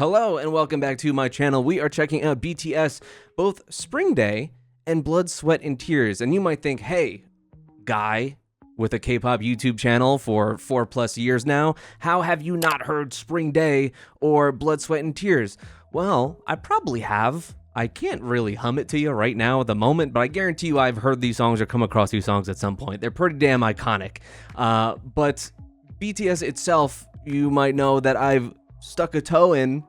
Hello and welcome back to my channel. We are checking out BTS, both Spring Day and Blood, Sweat, and Tears. And you might think, hey, guy with a K-pop YouTube channel for 4+ years now, how have you not heard Spring Day or Blood, Sweat, and Tears? Well, I probably have. I can't really hum it to you right now at the moment, but I guarantee you I've heard these songs or come across these songs at some point. They're pretty damn iconic. But BTS itself, you might know that I've stuck a toe in.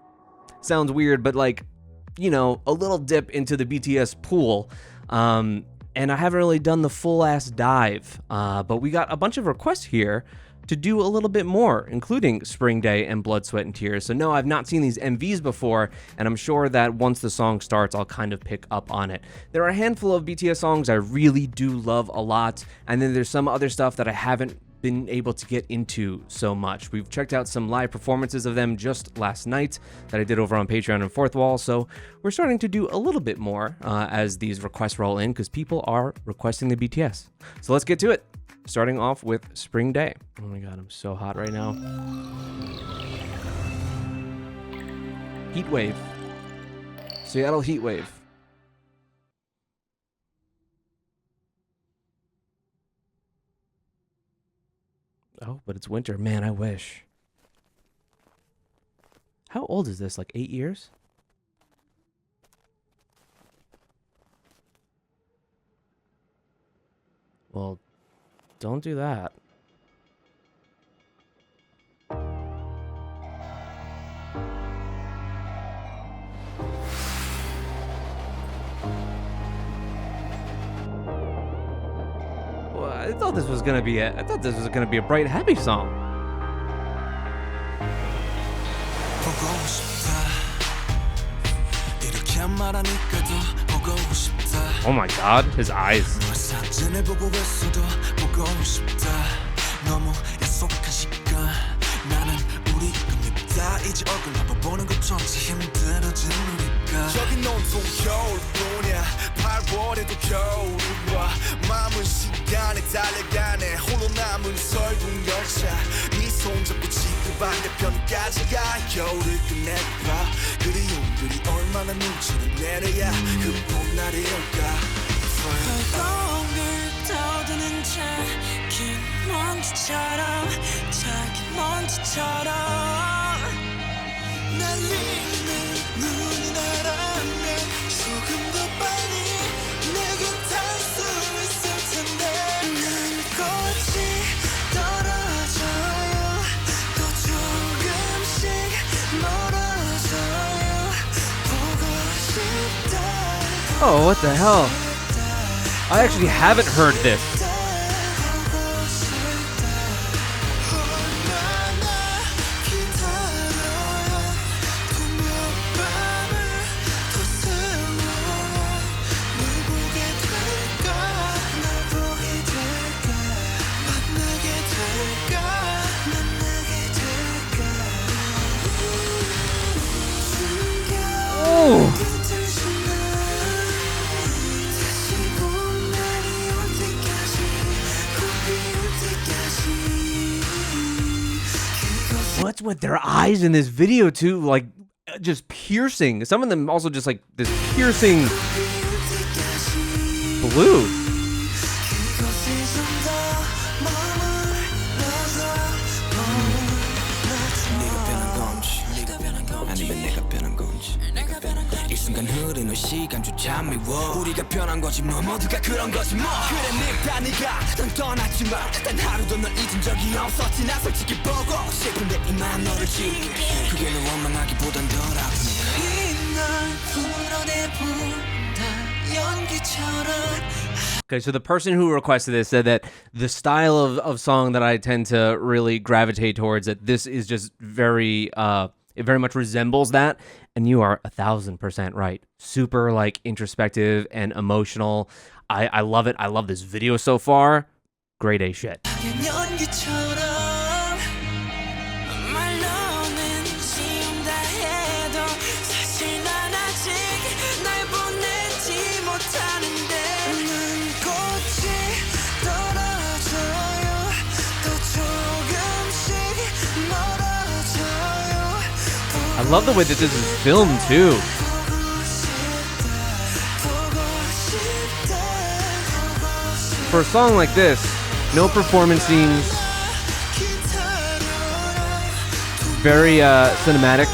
Sounds weird, but like, you know, a little dip into the BTS pool. And I haven't really done the full ass dive. But we got a bunch of requests here to do a little bit more, including Spring Day and Blood, Sweat, and Tears. So no, I've not seen these MVs before, and I'm sure that once the song starts, I'll kind of pick up on it. There are a handful of BTS songs I really do love a lot, and then there's some other stuff that I haven't been able to get into so much. We've checked out some live performances of them just last night that I did over on Patreon and Fourth Wall, so we're starting to do a little bit more as these requests roll in, because people are requesting the BTS. So let's get to it, starting off with Spring Day. Oh my god, I'm so hot right now. Heat wave. Seattle heat wave. Oh, but it's winter. Man, I wish. How old is this? Like 8 years? Well, don't do that. I thought this was gonna be a bright, happy song. Oh my god, his eyes. 여긴 온통 겨울뿐이야 8월에도 겨울이 와 마음은 시간에 달려가네 홀로 남은 설국 열차 네 손잡고 지구 반대편까지 가 겨울을 끝내봐 그리움들이 얼마나 눈치를 내려야 그 봄날이 올까 벌거울 떠드는 작은 먼지처럼 작은 먼지처럼 날리는 눈이 나라면 조금 더 빨리 내게 닿을 수 있을 텐데 난 꽃이 떨어져요 또 조금씩 멀어져요 보고 싶다 Oh, what the hell? I actually haven't heard this. What's with their eyes in this video too? Like, just piercing. Some of them also just like this piercing blue. 흐르는 시간조차 미워 우리가 변한 거지 뭐 모두가 그런 거지 뭐 그래 네가 난 떠났지만 단 하루도 널 잊은 적이 없었지 나 솔직히 보고 싶은데 이만 너를 지울게 그게 널 원망하기보단 덜 아프네 이날 풀어내본다 연기처럼. Okay, so the person who requested this said that the style of song that I tend to really gravitate towards, that this is just very it very much resembles that, and you are 1000% right. Super like introspective and emotional. I love it. I love this video so far. Grade A shit. I love the way that this is filmed too. For a song like this, no performance scenes, very cinematic.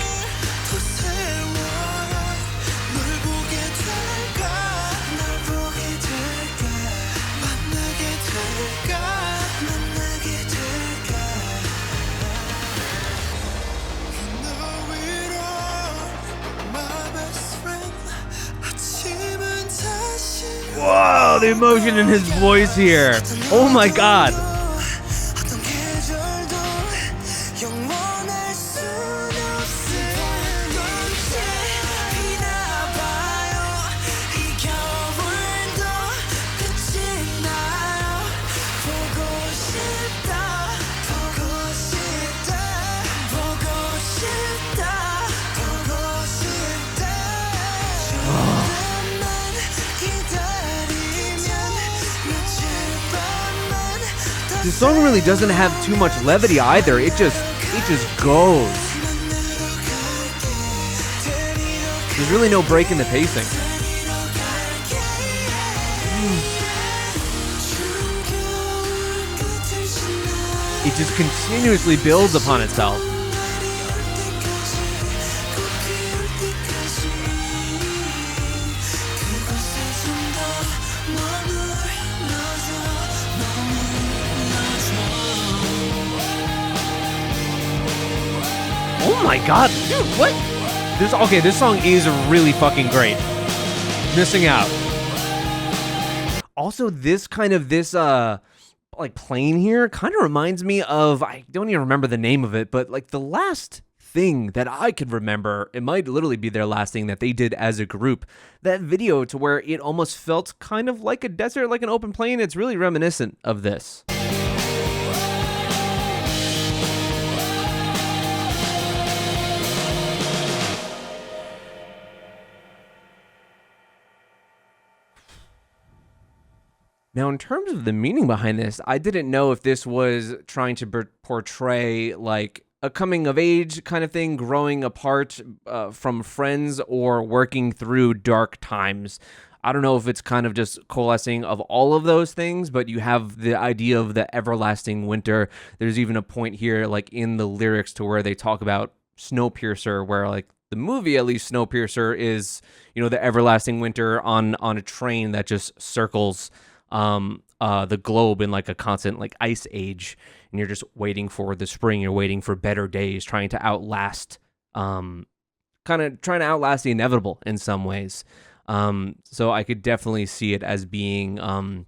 Wow, the emotion in his voice here. Oh my god. The song really doesn't have too much levity either. It just goes. There's really no break in the pacing. It just continuously builds upon itself. Oh my god, dude, what? This song is really fucking great. Missing out. Also, this like plane here kind of reminds me of, I don't even remember the name of it, but like the last thing that I could remember, it might literally be their last thing that they did as a group. That video to where it almost felt kind of like a desert, like an open plain. It's really reminiscent of this. Now, in terms of the meaning behind this, I didn't know if this was trying to portray like a coming of age kind of thing, growing apart from friends, or working through dark times. I don't know if it's kind of just coalescing of all of those things, but you have the idea of the everlasting winter. There's even a point here, like in the lyrics, to where they talk about Snowpiercer, where like the movie, at least, Snowpiercer is, you know, the everlasting winter on a train that just circles the globe in like a constant like ice age, and you're just waiting for the spring. You're waiting for better days, trying to outlast the inevitable in some ways. So I could definitely see it as being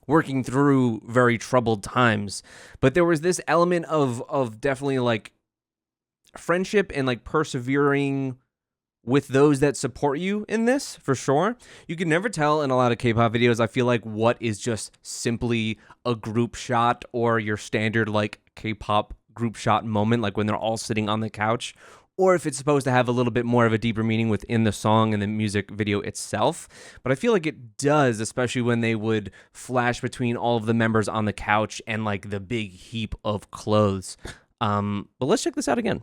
working through very troubled times. But there was this element of definitely like friendship and like persevering with those that support you in this, for sure. You can never tell in a lot of K-pop videos, I feel like, what is just simply a group shot or your standard like K-pop group shot moment, like when they're all sitting on the couch, or if it's supposed to have a little bit more of a deeper meaning within the song and the music video itself. But I feel like it does, especially when they would flash between all of the members on the couch and like the big heap of clothes. But let's check this out again.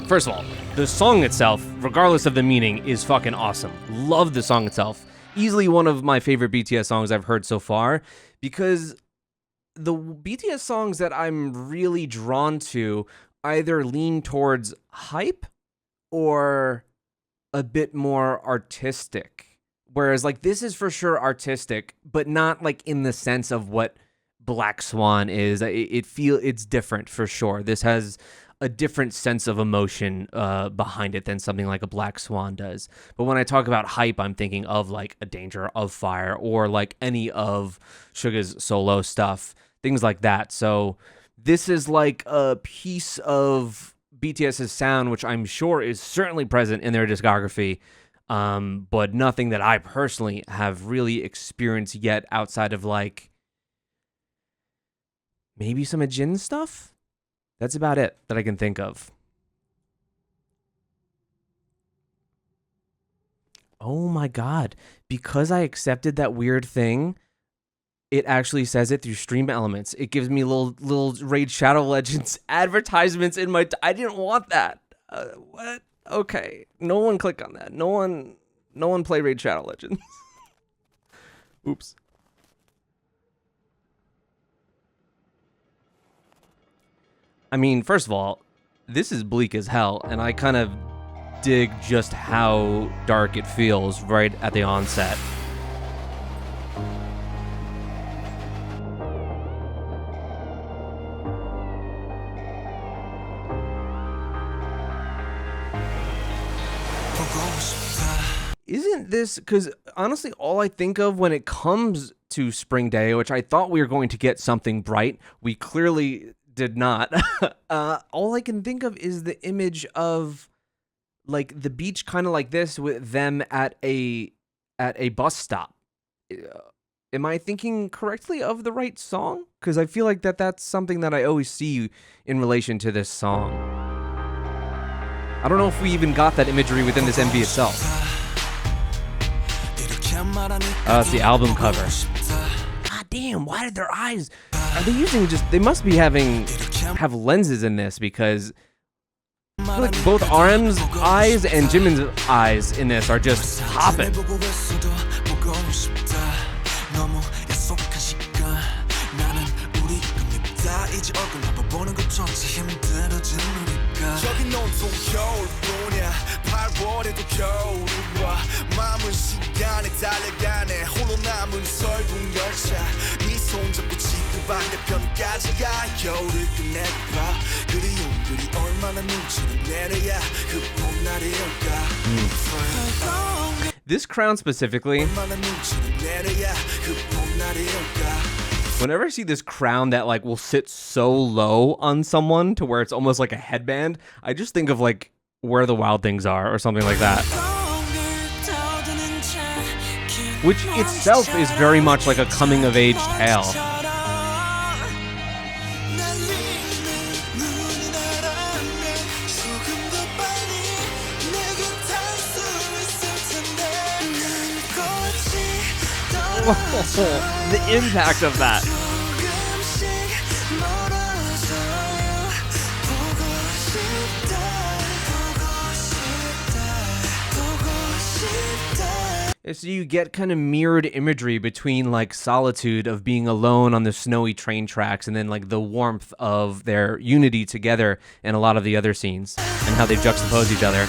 First of all, the song itself, regardless of the meaning, is fucking awesome. Love the song itself. Easily one of my favorite BTS songs I've heard so far, because the BTS songs that I'm really drawn to either lean towards hype or a bit more artistic. Whereas like this is for sure artistic, but not like in the sense of what Black Swan is. It's different for sure. This has a different sense of emotion behind it than something like a Black Swan does. But when I talk about hype, I'm thinking of like A Danger of Fire, or like any of Suga's solo stuff, things like that. So this is like a piece of BTS's sound, which I'm sure is certainly present in their discography, but nothing that I personally have really experienced yet outside of like maybe some Jin stuff. That's about it that I can think of. Oh my god. Because I accepted that weird thing, it actually says it through Stream Elements. It gives me little Raid Shadow Legends advertisements in my... I didn't want that. What? Okay. No one click on that. No one play Raid Shadow Legends. Oops. I mean, first of all, this is bleak as hell, and I kind of dig just how dark it feels right at the onset. Isn't this, because honestly, all I think of when it comes to Spring Day, which I thought we were going to get something bright, we clearly did not. All I can think of is the image of like the beach, kind of like this, with them at a bus stop. Am I thinking correctly of the right song? Because I feel like that's something that I always see in relation to this song. I don't know if we even got that imagery within this MV itself. It's the album cover. God damn, why did their eyes... Are they using just... They must be have lenses in this, because I feel like both RM's eyes and Jimin's eyes in this are just popping. 여긴 온통 겨울뿐이야 8월에도 겨울이 와 마음은 시간에 달려가네 홀로 남은 설국 열차 네 손잡고 지구 반대편까지 가 겨울을 끝내봐 그리움들이 얼마나 눈치를 내려야 그 봄날이 올까 This crown specifically, 얼마나 눈치를 내려야 그 봄날이 올까 whenever I see this crown that like will sit so low on someone to where it's almost like a headband, I just think of like Where the Wild Things Are or something like that. Which itself is very much like a coming of age tale. The impact of that. So you get kind of mirrored imagery between like solitude of being alone on the snowy train tracks and then like the warmth of their unity together in a lot of the other scenes and how they juxtapose each other.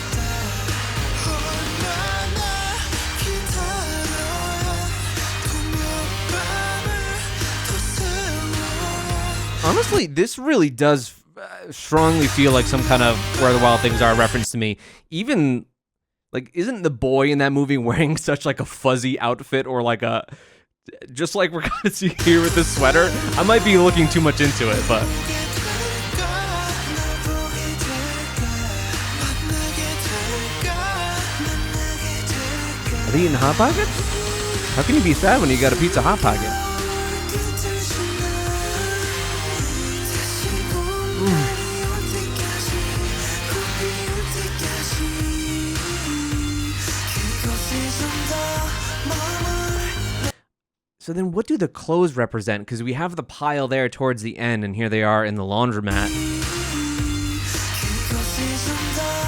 Honestly, this really does strongly feel like some kind of Where the Wild Things Are reference to me. Even, like, isn't the boy in that movie wearing such, like, a fuzzy outfit or, like, a... Just like we're gonna see here with this sweater? I might be looking too much into it, but... Are they eating Hot Pockets? How can you be sad when you got a pizza Hot Pocket? So then what do the clothes represent? Because we have the pile there towards the end, and here they are in the laundromat.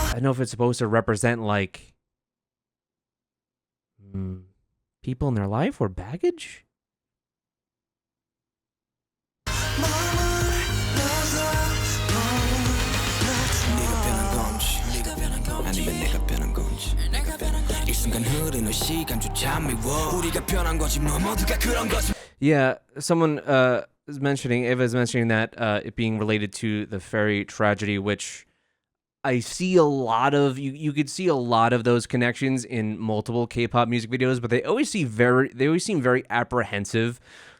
I don't know if it's supposed to represent, like, people in their life or baggage? Yeah, someone is mentioning, Eva is mentioning that it being related to the ferry tragedy, which I see a lot of, you could see a lot of those connections in multiple K-pop music videos, but they always seem very apprehensive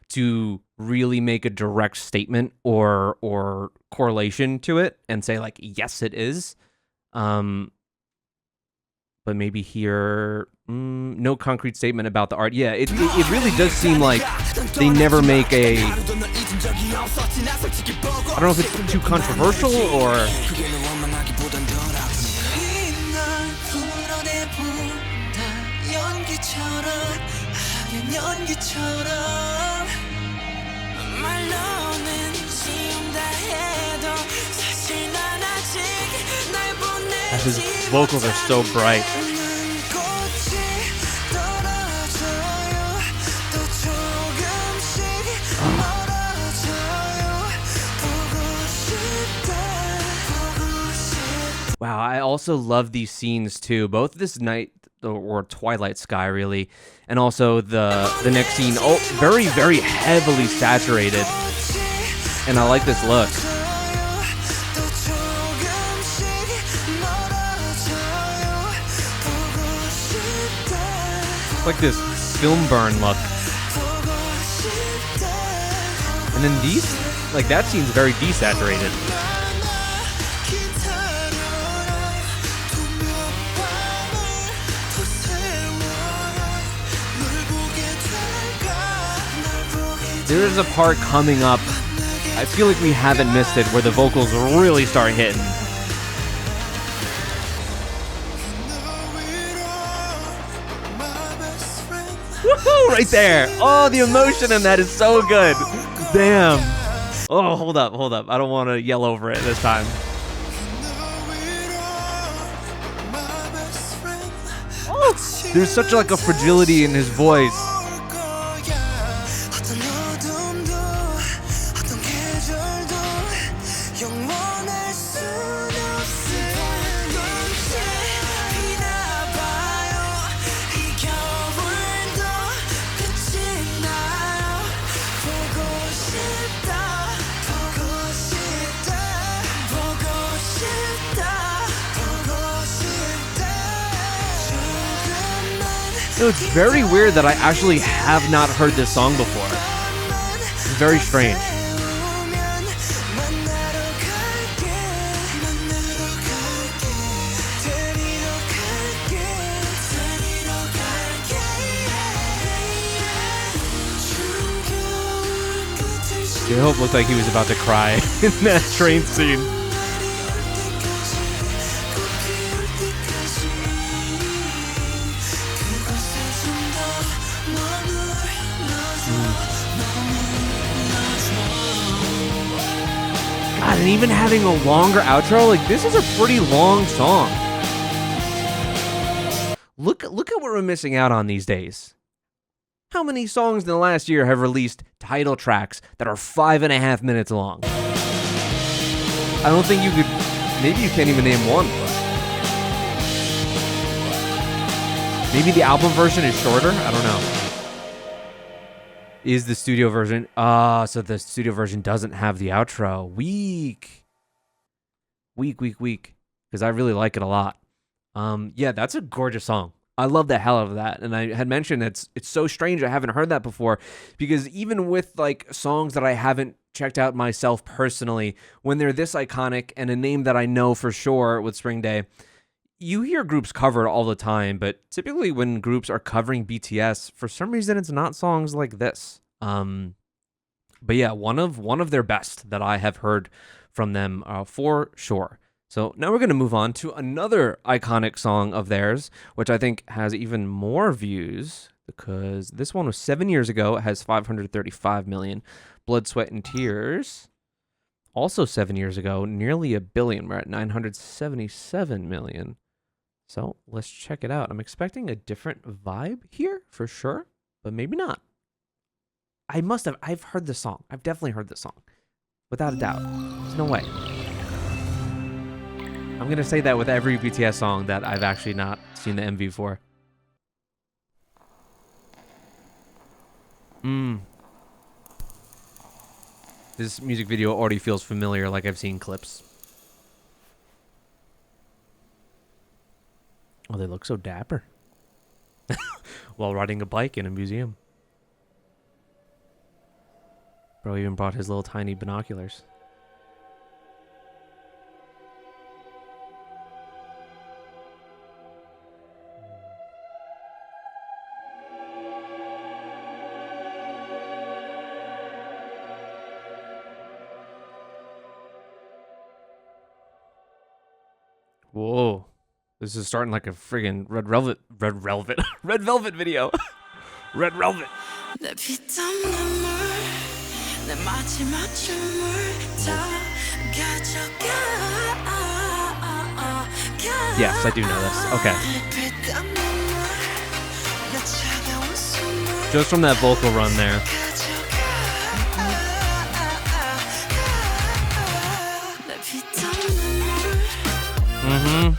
to really make a direct statement or correlation to it and say like, yes, it is. But maybe here, no concrete statement about the art. Yeah, it really does seem like they never make a... I don't know if it's too controversial or... gosh, his vocals are so bright. Wow, I also love these scenes too. Both this night or twilight sky really, and also the next scene. Oh, very, very heavily saturated. And I like this look. It's like this film burn look. And then these, like that scene's very desaturated. There is a part coming up, I feel like we haven't missed it, where the vocals really start hitting. Woohoo! Right there! Oh, the emotion in that is so good. Damn. Oh, hold up. I don't want to yell over it this time. Oh, there's such like a fragility in his voice. It's very weird that I actually have not heard this song before. It's very strange. J-Hope looked like he was about to cry in that train scene. God, and even having a longer outro, like this is a pretty long song. Look at what we're missing out on these days. How many songs in the last year have released title tracks that are 5.5 minutes long? I don't think you could, maybe you can't even name one. Maybe the album version is shorter? I don't know. Is the studio version, so the studio version doesn't have the outro. Weak. Because I really like it a lot. Yeah, that's a gorgeous song. I love the hell out of that. And I had mentioned it's so strange I haven't heard that before, because even with like songs that I haven't checked out myself personally, when they're this iconic and a name that I know for sure with Spring Day, you hear groups covered all the time, but typically when groups are covering BTS, for some reason it's not songs like this. But yeah, one of their best that I have heard from them for sure. So now we're going to move on to another iconic song of theirs, which I think has even more views because this one was 7 years ago. It has 535 million. Blood, Sweat, and Tears, also 7 years ago, nearly 1 billion. We're at 977 million. So let's check it out. I'm expecting a different vibe here for sure, but maybe not. I've heard this song. I've definitely heard this song. Without a doubt. There's no way. I'm going to say that with every BTS song that I've actually not seen the MV for. This music video already feels familiar, like I've seen clips. Oh, they look so dapper. While riding a bike in a museum. Bro even brought his little tiny binoculars. Whoa. This is starting like a friggin' red velvet video. Red velvet. Yes, I do know this. Okay. Just from that vocal run there. Mm-hmm.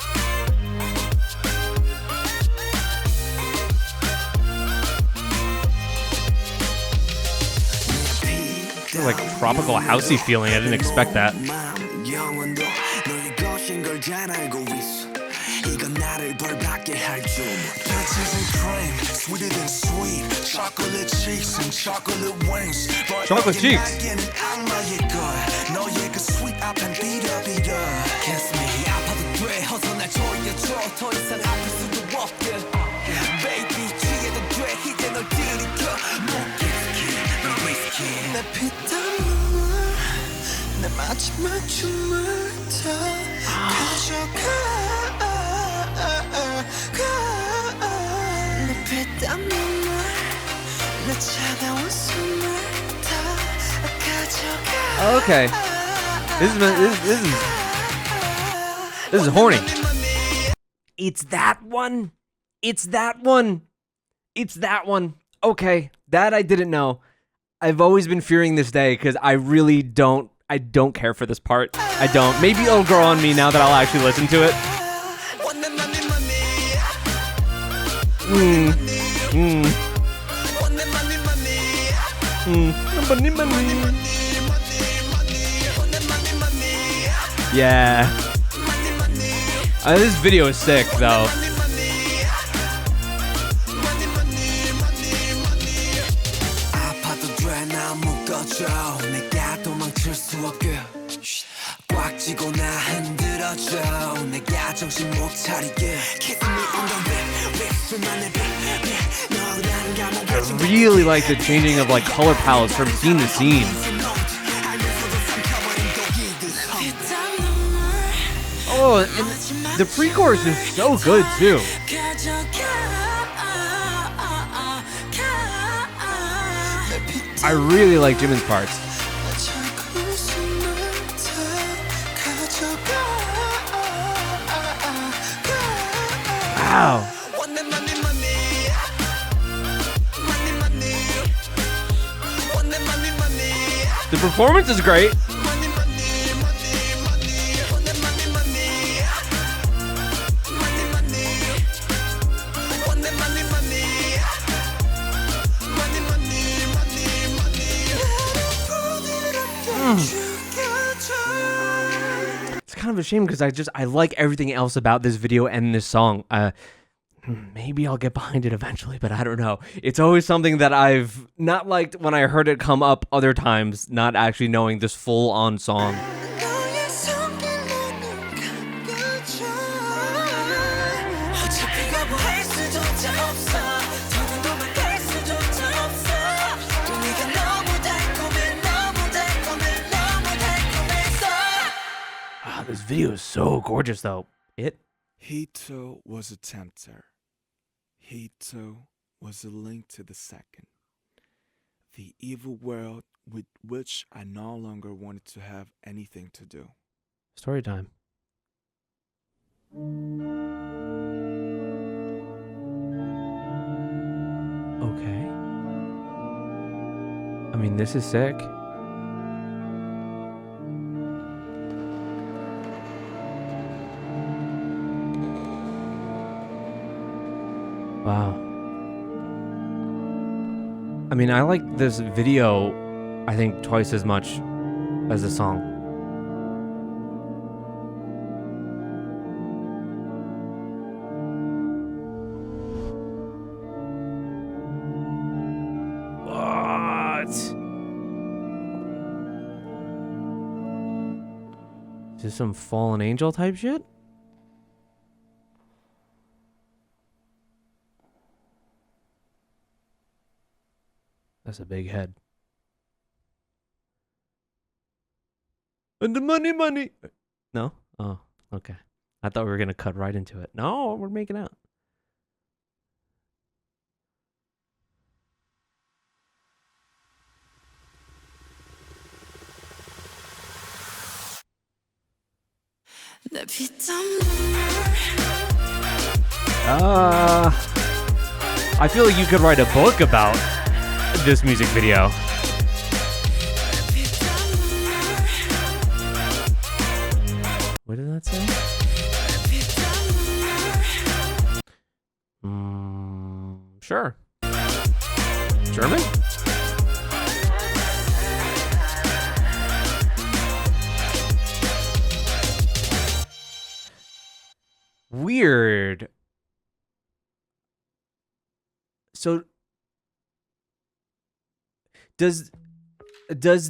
Like tropical housey feeling. I didn't expect that. Chocolate cheeks. Okay. This is horny. It's that one. It's that one. It's that one. Okay, that I didn't know. I've always been fearing this day because I really don't care for this part. I don't. Maybe it'll grow on me now that I'll actually listen to it. Yeah. This video is sick though. I really like the changing of like color palettes from scene to scene. Oh, and the pre-chorus is so good too. I really like Jimin's parts. Wow. The performance is great. It's kind of a shame because I like everything else about this video and this song. Maybe I'll get behind it eventually, but I don't know. It's always something that I've not liked when I heard it come up other times, not actually knowing this full-on song. Wow, this video is so gorgeous, though. He too was a tempter. He too was a link to the second. The evil world with which I no longer wanted to have anything to do. Story time. Okay. I mean, this is sick. Wow. I mean, I like this video, I think, twice as much as the song. What? Is this some fallen angel type shit? That's a big head. And the money. No? Oh, okay. I thought we were going to cut right into it. No, we're making out. 내 피땀 I feel like you could write a book about this music video. What did that say? Sure. German? Weird. So does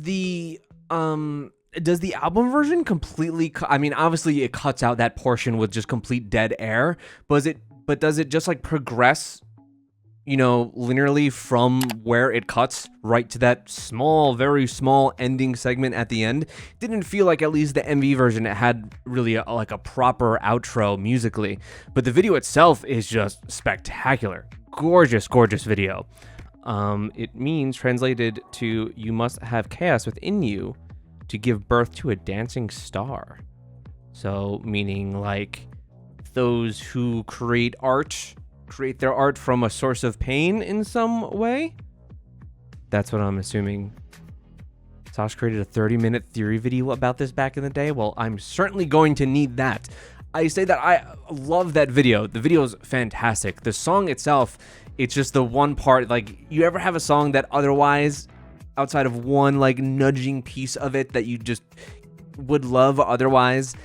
the album version completely I mean, obviously it cuts out that portion with just complete dead air, but does it just like progress, you know, linearly from where it cuts right to that small, very small ending segment at the end? Didn't feel like, at least the MV version, it had really like a proper outro musically, but the video itself is just spectacular. Gorgeous, gorgeous video. It means, translated to, you must have chaos within you to give birth to a dancing star. So meaning like those who create their art from a source of pain in some way. That's what I'm assuming. Tosh created a 30-minute theory video about this back in the day. Well, I'm certainly going to need that. I say that I love that video. The video is fantastic. The song itself, it's just the one part, like, you ever have a song that otherwise, outside of one like nudging piece of it that you just would love otherwise,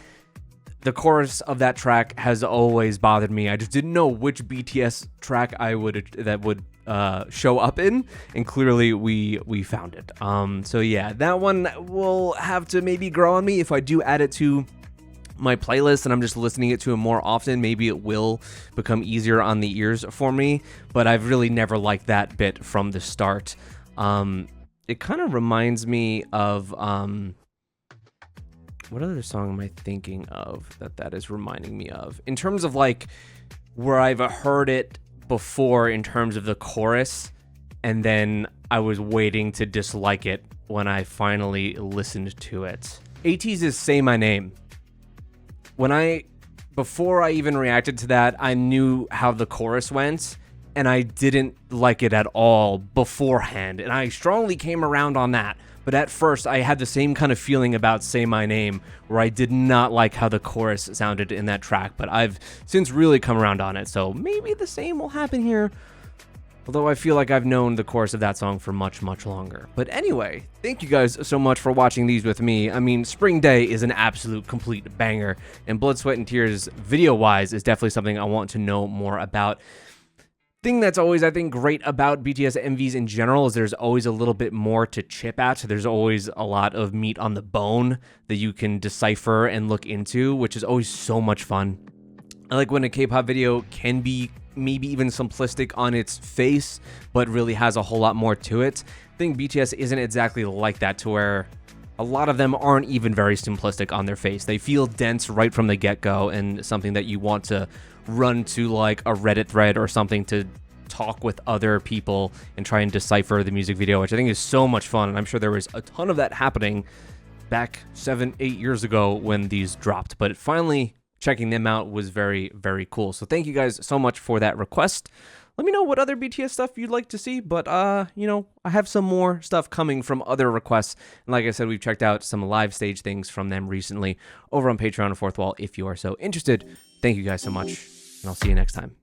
the chorus of that track has always bothered me. I just didn't know which BTS track that would show up in, and clearly we found it. So yeah, that one will have to maybe grow on me if I do add it to my playlist and I'm just listening it to it more often. Maybe it will become easier on the ears for me, but I've really never liked that bit from the start. It kind of reminds me of what other song am I thinking of that is reminding me of, in terms of like where I've heard it before in terms of the chorus, and then I was waiting to dislike it when I finally listened to it. ATEEZ' Say My Name. Before I even reacted to that, I knew how the chorus went, and I didn't like it at all beforehand, and I strongly came around on that. But at first, I had the same kind of feeling about Say My Name, where I did not like how the chorus sounded in that track, but I've since really come around on it, so maybe the same will happen here. Although I feel like I've known the chorus of that song for much, much longer. But anyway, thank you guys so much for watching these with me. I mean, Spring Day is an absolute complete banger, and Blood, Sweat, and Tears video-wise is definitely something I want to know more about. Thing that's always, I think, great about BTS MVs in general is there's always a little bit more to chip at. There's always a lot of meat on the bone that you can decipher and look into, which is always so much fun. I like when a K-pop video can be maybe even simplistic on its face, but really has a whole lot more to it. I think BTS isn't exactly like that, to where a lot of them aren't even very simplistic on their face. They feel dense right from the get-go, and something that you want to run to like a Reddit thread or something to talk with other people and try and decipher the music video, which I think is so much fun. And I'm sure there was a ton of that happening back 7-8 years ago when these dropped, but finally checking them out was very, very cool. So thank you guys so much for that request. Let me know what other BTS stuff you'd like to see, but you know, I have some more stuff coming from other requests. And like I said, we've checked out some live stage things from them recently over on Patreon and Fourth Wall if you are so interested. Thank you guys so much, and I'll see you next time.